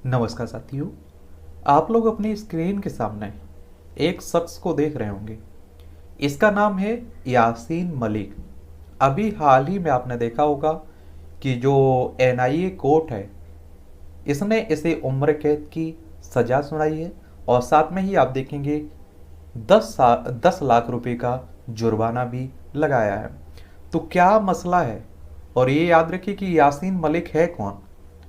नमस्कार साथियों। आप लोग अपनी स्क्रीन के सामने एक शख्स को देख रहे होंगे। इसका नाम है यासीन मलिक। अभी हाल ही में आपने देखा होगा कि जो एनआईए कोर्ट है, इसने इसे उम्र कैद की सज़ा सुनाई है और साथ में ही आप देखेंगे 10 लाख रुपए का जुर्माना भी लगाया है। तो क्या मसला है, और ये याद रखिए कि यासीन मलिक है कौन।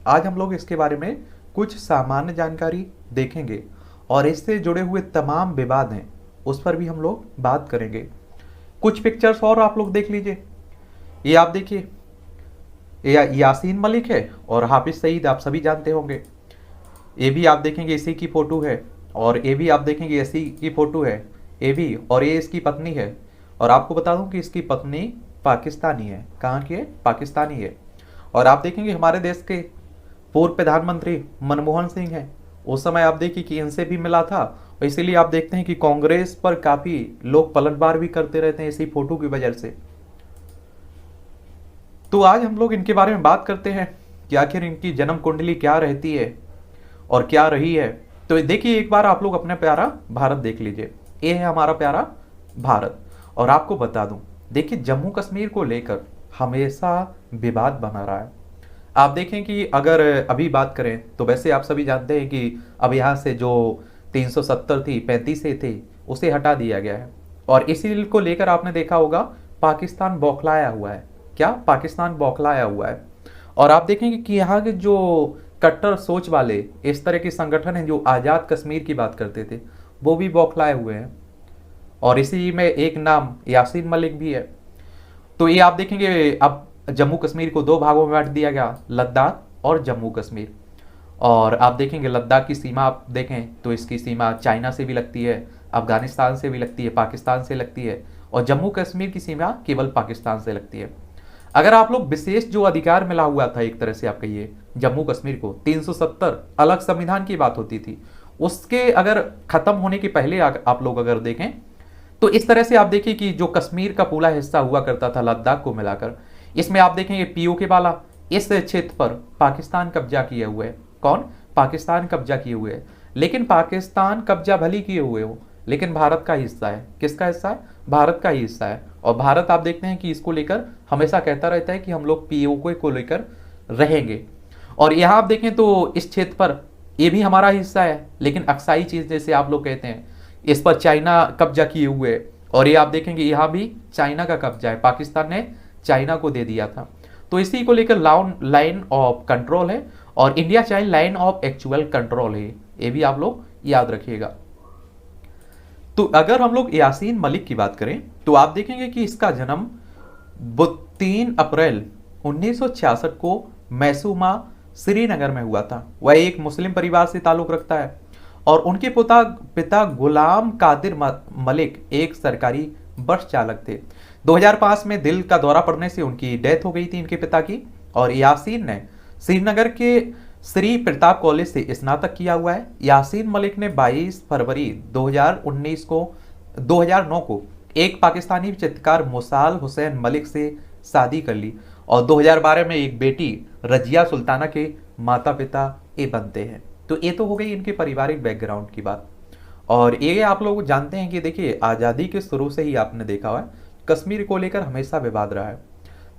आज हम लोग इसके बारे में कुछ सामान्य जानकारी देखेंगे और इससे जुड़े हुए तमाम विवाद हैं उस पर भी हम लोग बात करेंगे। कुछ पिक्चर्स और आप लोग देख लीजिए। ये आप देखिए, यासीन मलिक है और हाफिज सईद आप सभी जानते होंगे। ये भी आप देखेंगे इसी की फोटो है, और ये भी आप देखेंगे इसी की फोटो है। ये भी, और ये इसकी पत्नी है। और आपको बता दूं कि इसकी पत्नी पाकिस्तानी है। कहाँ की है? पाकिस्तानी है। और आप देखेंगे हमारे देश के पूर्व प्रधानमंत्री मनमोहन सिंह हैं। उस समय आप देखिए कि इनसे भी मिला था, और इसीलिए आप देखते हैं कि कांग्रेस पर काफी लोग पलटवार भी करते रहते हैं इसी फोटो की वजह से। तो आज हम लोग इनके बारे में बात करते हैं कि आखिर इनकी जन्म कुंडली क्या रहती है और क्या रही है। तो देखिए, एक बार आप लोग अपना प्यारा भारत देख लीजिए। ये है हमारा प्यारा भारत। और आपको बता दूं, देखिए जम्मू कश्मीर को लेकर हमेशा विवाद बना रहा है। आप देखें कि अगर अभी बात करें तो वैसे आप सभी जानते हैं कि अब यहाँ से जो 370 थी, 35 से थे, उसे हटा दिया गया है। और इसी को लेकर आपने देखा होगा पाकिस्तान बौखलाया हुआ है। क्या? पाकिस्तान बौखलाया हुआ है। और आप देखेंगे कि यहाँ के जो कट्टर सोच वाले इस तरह के संगठन हैं जो आज़ाद कश्मीर की बात करते थे, वो भी बौखलाए हुए हैं। और इसी में एक नाम यासीन मलिक भी है। तो ये आप देखेंगे अब जम्मू कश्मीर को दो भागों में बांट दिया गया, लद्दाख और जम्मू कश्मीर। और आप देखेंगे लद्दाख की सीमा आप देखें तो इसकी सीमा चाइना से भी लगती है, अफगानिस्तान से भी लगती है, पाकिस्तान से लगती है। और जम्मू कश्मीर की सीमा केवल पाकिस्तान से लगती है। अगर आप लोग विशेष जो अधिकार मिला हुआ था, एक तरह से आप कहिए जम्मू कश्मीर को, 370 अलग संविधान की बात होती थी, उसके अगर खत्म होने के पहले आप लोग अगर देखें तो इस तरह से आप देखिए कि जो कश्मीर का पूरा हिस्सा हुआ करता था लद्दाख को मिलाकर, इसमें आप देखेंगे पीओके वाला इस क्षेत्र पर पाकिस्तान कब्जा किए हुए है। कौन? पाकिस्तान कब्जा किए हुए है। लेकिन पाकिस्तान कब्जा भली किए हुए हो, लेकिन भारत का हिस्सा है। किसका हिस्सा है? भारत का ही हिस्सा है। और भारत आप देखते हैं कि इसको लेकर हमेशा कहता रहता है कि हम लोग पीओके को लेकर रहेंगे। और यहाँ आप देखें तो इस क्षेत्र पर ये भी हमारा हिस्सा है, लेकिन अक्साई चीज जैसे आप लोग कहते हैं, इस पर चाइना कब्जा किए हुए है। और ये आप देखेंगे यहाँ भी चाइना का कब्जा है, पाकिस्तान ने चाइना को दे दिया था। तो इसी को लेकर लाइन ऑफ कंट्रोल है, और India China line of actual control है। ये भी आप लोग याद रखिएगा। तो अगर हम लोग यासीन मलिक की बात करें तो आप देखेंगे कि इसका जन्म 3 अप्रैल 1966 को मैसूमा श्रीनगर में हुआ था। वह एक मुस्लिम परिवार से ताल्लुक रखता है। और उनके पिता गुलाम कादिर मलिक एक सरकारी बस चालक थे। 2005 में दिल का दौरा पड़ने से उनकी डेथ हो गई थी इनके पिता की। और यासीन ने श्रीनगर के श्री प्रताप कॉलेज से स्नातक किया हुआ है। यासीन मलिक ने 22 फरवरी 2009 को एक पाकिस्तानी चित्रकार मुसाल हुसैन मलिक से शादी कर ली। और 2012 में एक बेटी रजिया सुल्ताना के माता पिता ये बनते हैं। तो ये तो हो गई इनके पारिवारिक बैकग्राउंड की बात। और ये आप लोग जानते हैं कि देखिए आज़ादी के शुरू से ही आपने देखा हुआ है कश्मीर को लेकर हमेशा विवाद रहा है।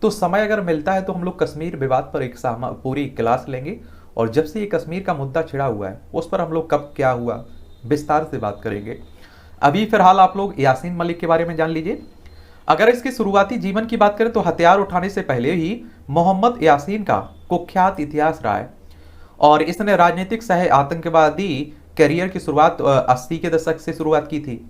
तो समय अगर मिलता है तो हम लोग कश्मीर विवाद पर एक पूरी क्लास लेंगे, और जब से ये कश्मीर का मुद्दा छिड़ा हुआ है उस पर हम लोग कब क्या हुआ विस्तार से बात करेंगे। अभी फिलहाल आप लोग यासीन मलिक के बारे में जान लीजिए। अगर इसके शुरुआती जीवन की बात करें तो हथियार उठाने से पहले ही मोहम्मद यासीन का कुख्यात इतिहास रहा है। और इसने राजनीतिक सह आतंकवादी करियर की शुरुआत 80 के दशक से शुरुआत की थी।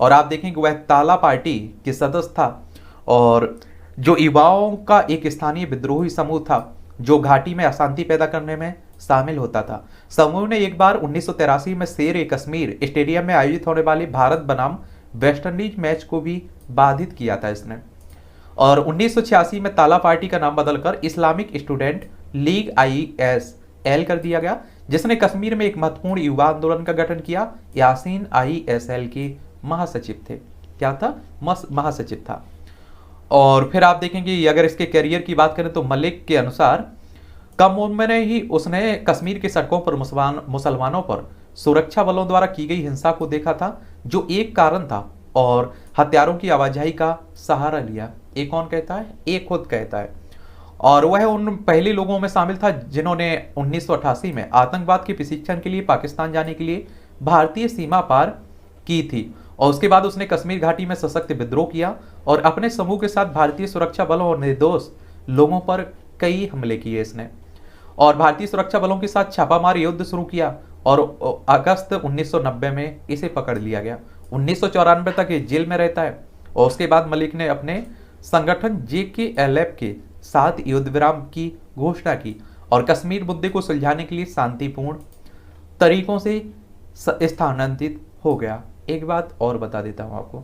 और आप देखें कि वह ताला पार्टी के सदस्य था, और जो युवाओं का एक स्थानीय विद्रोही समूह था जो घाटी में अशांति पैदा करने में शामिल होता था। समूह ने एक बार 1983 में शेर ए कश्मीर स्टेडियम में आयोजित होने वाले भारत बनाम वेस्टइंडीज मैच को भी बाधित किया था इसने। और 1986 में ताला पार्टी का नाम बदलकर इस्लामिक स्टूडेंट लीग ISL कर दिया गया, जिसने कश्मीर में एक महत्वपूर्ण युवा आंदोलन का गठन किया। यासीन ISL के महासचिव थे। क्या था? महासचिव था। और फिर आप देखेंगे अगर इसके करियर की बात करें तो मलिक के अनुसार कम उम्र में ही उसने कश्मीर की सड़कों पर मुसलमानों पर सुरक्षा बलों द्वारा की गई हिंसा को देखा था, जो एक कारण था, और हथियारों की आवाजाही का सहारा लिया। ये कौन कहता है? ये खुद कहता है। और वह उन पहले लोगों में शामिल था जिन्होंने 1988 में आतंकवाद के प्रशिक्षण के लिए पाकिस्तान जाने के लिए भारतीय सीमा पार की थी। और उसके बाद उसने कश्मीर घाटी में सशक्त विद्रोह किया और अपने समूह के साथ भारतीय सुरक्षा बलों और निर्दोष लोगों पर कई हमले किए इसने, और भारतीय सुरक्षा बलों के साथ छापामार युद्ध शुरू किया। और अगस्त 1990 में इसे पकड़ लिया गया। 1994 तक ये जेल में रहता है। और उसके बाद मलिक ने अपने संगठन JKLF के साथ युद्ध विराम की घोषणा की और कश्मीर मुद्दे को सुलझाने के लिए शांतिपूर्ण तरीकों से स्थानांतरित हो गया। एक बात और बता देता हूं आपको,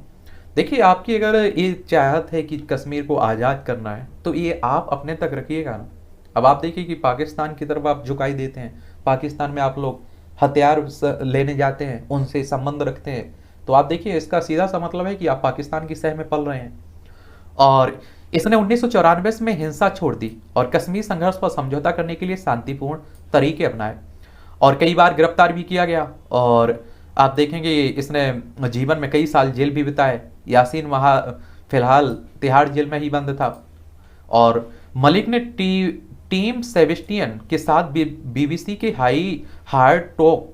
देखिए, आपकी अगर ये चाहत है कि कश्मीर को आज़ाद करना है तो ये आप अपने तक रखिएगा ना। अब आप देखिए कि पाकिस्तान की तरफ आप झुकाई देते हैं, पाकिस्तान में आप लोग हथियार लेने जाते हैं, उनसे संबंध रखते हैं, तो आप देखिए इसका सीधा सा मतलब है कि आप पाकिस्तान की सह में पल रहे हैं। और इसने 1994 में हिंसा छोड़ दी और कश्मीर संघर्ष पर समझौता करने के लिए शांतिपूर्ण तरीके अपनाए, और कई बार गिरफ्तार भी किया गया। और आप देखेंगे इसने जीवन में कई साल जेल भी बिताए। यासीन वहाँ फिलहाल तिहाड़ जेल में ही बंद था। और मलिक ने टीम सेबेस्टियन के साथ BBC के हार्ड टॉक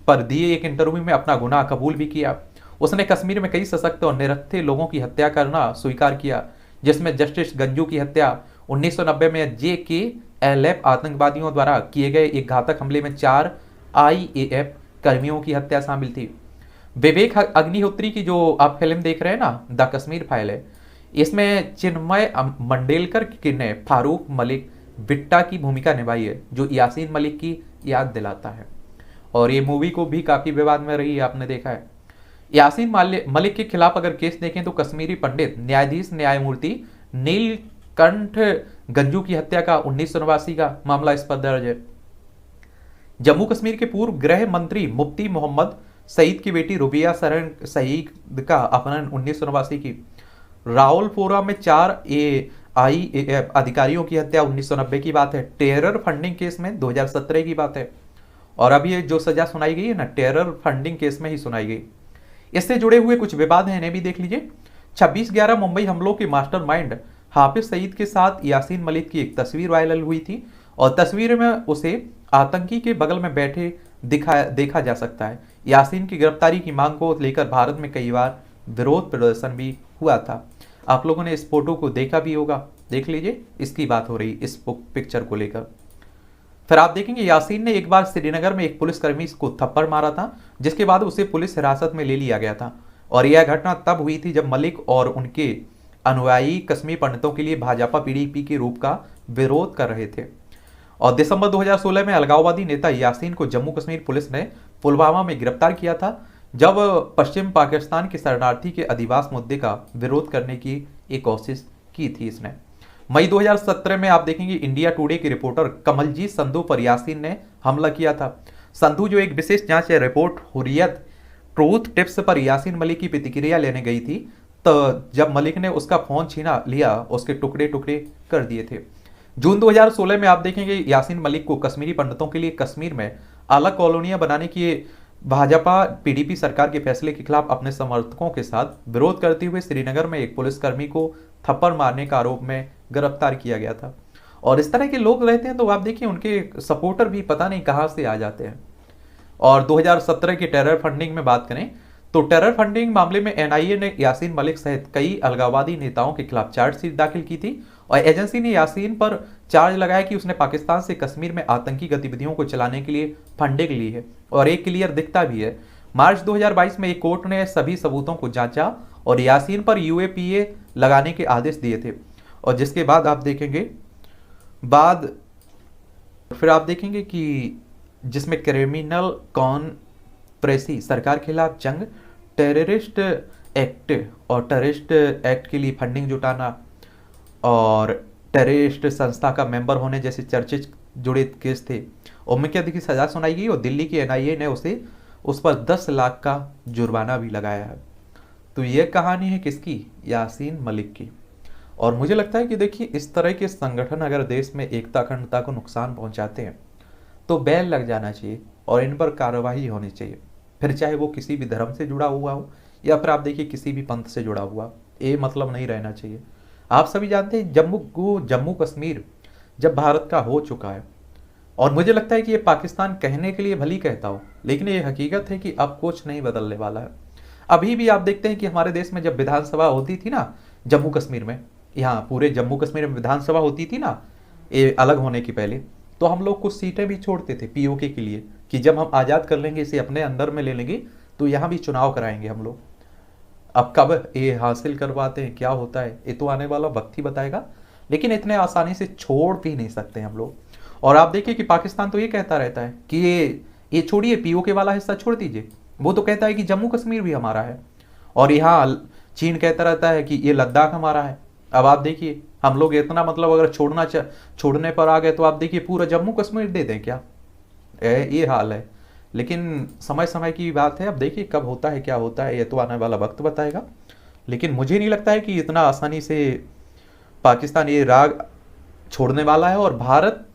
पर दिए एक इंटरव्यू में अपना गुनाह कबूल भी किया। उसने कश्मीर में कई सशक्त और निरस्त्रीय लोगों की हत्या करना स्वीकार किया, जिसमें जस्टिस गंजू की हत्या 1990 में JKLF आतंकवादियों द्वारा किए गए एक घातक हमले में 4 IAF कर्मियों की हत्या शामिल थी। विवेक अग्निहोत्री की जो आप फिल्म देख रहे हैं ना, द कश्मीर फाइल है, इसमें चिन्मय मंडेलकर ने फारूक मलिक बिट्टा की भूमिका निभाई है, जो यासीन मलिक की याद दिलाता है। और ये मूवी को भी काफी विवाद में रही है, आपने देखा है। यासीन मलिक के खिलाफ अगर केस देखें तो कश्मीरी पंडित न्यायाधीश न्यायमूर्ति नीलकंठ गंजू की हत्या का 1989 का मामला इस पर दर्ज है। जम्मू कश्मीर के पूर्व गृह मंत्री मुफ्ती मोहम्मद सईद की बेटी रुबिया सरन सईद का अपहरण 1989 की। रावलपोरा में 4 IAF अधिकारियों की हत्या 1990 की बात है। टेरर फंडिंग केस में 2017 की बात है। और अभी ये जो सजा सुनाई गई है ना, टेरर फंडिंग केस में ही सुनाई गई। इससे जुड़े हुए कुछ विवाद हैं, इन्हें भी देख लीजिए। 26/11 मुंबई हमलों के मास्टरमाइंड हाफिज सईद के साथ यासीन मलिक की एक तस्वीर वायरल हुई थी, और तस्वीर में उसे आतंकी के बगल में बैठे देखा जा सकता है। यासीन की गिरफ्तारी की मांग को लेकर भारत में कई बार विरोध प्रदर्शन भी हुआ था। आप लोगों ने इस फोटो को देखा भी होगा, देख लीजिए, इसकी बात हो रही इस पिक्चर को लेकर। फिर आप देखेंगे यासीन ने एक बार श्रीनगर में एक पुलिसकर्मी को थप्पड़ मारा था, जिसके बाद उसे पुलिस हिरासत में ले लिया गया था। और यह घटना तब हुई थी जब मलिक और उनके अनुयायी कश्मीर पंडितों के लिए भाजपा PDP के रूप का विरोध कर रहे थे। और दिसंबर 2016 में अलगाववादी नेता यासीन को जम्मू कश्मीर पुलिस ने पुलवामा में गिरफ्तार किया था, जब पश्चिम पाकिस्तान के शरणार्थी के अधिवास मुद्दे का विरोध करने की एक कोशिश की थी इसने। मई 2017 में आप देखेंगे इंडिया टुडे की रिपोर्टर कमलजीत संधू पर यासीन ने हमला किया था। संधू जो एक विशेष जांच रिपोर्ट हुर्रियत ट्रूथ टिप्स पर यासीन मलिक की प्रतिक्रिया लेने गई थी, तो जब मलिक ने उसका फोन छीना लिया, उसके टुकड़े टुकड़े कर दिए थे। जून 2016 में आप देखेंगे यासीन मलिक को कश्मीरी पंडितों के लिए कश्मीर में अलग कॉलोनियां बनाने की भाजपा PDP सरकार के फैसले के खिलाफ अपने समर्थकों के साथ विरोध करते हुए श्रीनगर में एक पुलिसकर्मी को थप्पड़ मारने का आरोप में गिरफ्तार किया गया था। और इस तरह के लोग रहते हैं तो आप देखिए उनके सपोर्टर भी पता नहीं कहां से आ जाते हैं। और 2017 की टेरर फंडिंग में बात करें तो टेरर फंडिंग मामले में NIA ने यासीन मलिक सहित कई अलगाववादी नेताओं के खिलाफ चार्जशीट दाखिल की थी, और एजेंसी ने यासीन पर चार्ज लगाया कि उसने पाकिस्तान से कश्मीर में आतंकी गतिविधियों को चलाने के लिए फंडिंग ली है, और एक क्लियर दिखता भी है। मार्च 2022 में एक कोर्ट ने सभी सबूतों को जांचा और यासीन पर UAPA लगाने के आदेश दिए थे। और जिसके बाद आप देखेंगे फिर आप देखेंगे कि जिसमें क्रिमिनल कॉन्स्पिरेसी, सरकार के खिलाफ जंग, टेररिस्ट एक्ट और टेररिस्ट एक्ट के लिए फंडिंग जुटाना और टेररिस्ट संस्था का मेंबर होने जैसे चर्चित जुड़े केस थे। उम्र कैद की सजा सुनाई गई और दिल्ली की NIA ने उस पर 10 लाख का जुर्माना भी लगाया है। तो यह कहानी है किसकी? यासीन मलिक की। और मुझे लगता है कि देखिए इस तरह के संगठन अगर देश में एकता अखंडता को नुकसान पहुंचाते हैं तो बैन लग जाना चाहिए और इन पर कार्रवाई होनी चाहिए, फिर चाहे वो किसी भी धर्म से जुड़ा हुआ हो या फिर आप देखिए किसी भी पंथ से जुड़ा हुआ, ये मतलब नहीं रहना चाहिए। आप सभी जानते हैं जम्मू कश्मीर जब भारत का हो चुका है, और मुझे लगता है कि ये पाकिस्तान कहने के लिए भली कहता हो, लेकिन ये हकीकत है कि अब कुछ नहीं बदलने वाला है। अभी भी आप देखते हैं कि हमारे देश में जब विधानसभा होती थी ना, जम्मू कश्मीर में, यहाँ पूरे जम्मू कश्मीर में विधानसभा होती थी ना, ये अलग होने की पहले, तो हम लोग कुछ सीटें भी छोड़ते थे पीओके के लिए कि जब हम आज़ाद कर लेंगे, इसे अपने अंदर में ले लेंगे, तो यहाँ भी चुनाव कराएंगे हम लोग। अब कब ये हासिल करवाते हैं, क्या होता है, ये तो आने वाला वक्त ही बताएगा, लेकिन इतने आसानी से छोड़ भी नहीं सकते हम लोग। और आप देखिए कि पाकिस्तान तो ये कहता रहता है कि ये छोड़िए, पीओके वाला हिस्सा छोड़ दीजिए, वो तो कहता है कि जम्मू कश्मीर भी हमारा है, और यहाँ चीन कहता रहता है कि ये लद्दाख हमारा है। अब आप देखिए हम लोग इतना मतलब अगर छोड़ने पर आ गए तो आप देखिए पूरा जम्मू कश्मीर दे दें क्या, ये हाल है। लेकिन समय समय की बात है, अब देखिए कब होता है क्या होता है, ये तो आने वाला वक्त बताएगा। लेकिन मुझे नहीं लगता है कि इतना आसानी से पाकिस्तान ये राग छोड़ने वाला है, और भारत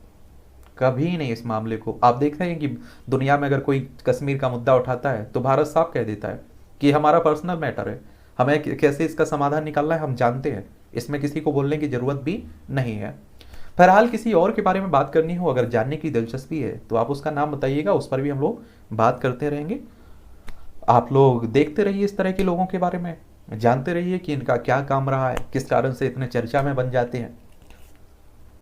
कभी नहीं इस मामले को। आप देख रहे हैं कि दुनिया में अगर कोई कश्मीर का मुद्दा उठाता है तो भारत साफ कह देता है कि हमारा पर्सनल मैटर है, हमें कैसे इसका समाधान निकालना है हम जानते हैं, इसमें किसी को बोलने की जरूरत भी नहीं है। बहरहाल किसी और के बारे में बात करनी हो, अगर जानने की दिलचस्पी है तो आप उसका नाम बताइएगा, उस पर भी हम लोग बात करते रहेंगे। आप लोग देखते रहिए इस तरह के लोगों के बारे में, जानते रहिए कि इनका क्या काम रहा है, किस कारण से इतने चर्चा में बन जाते हैं।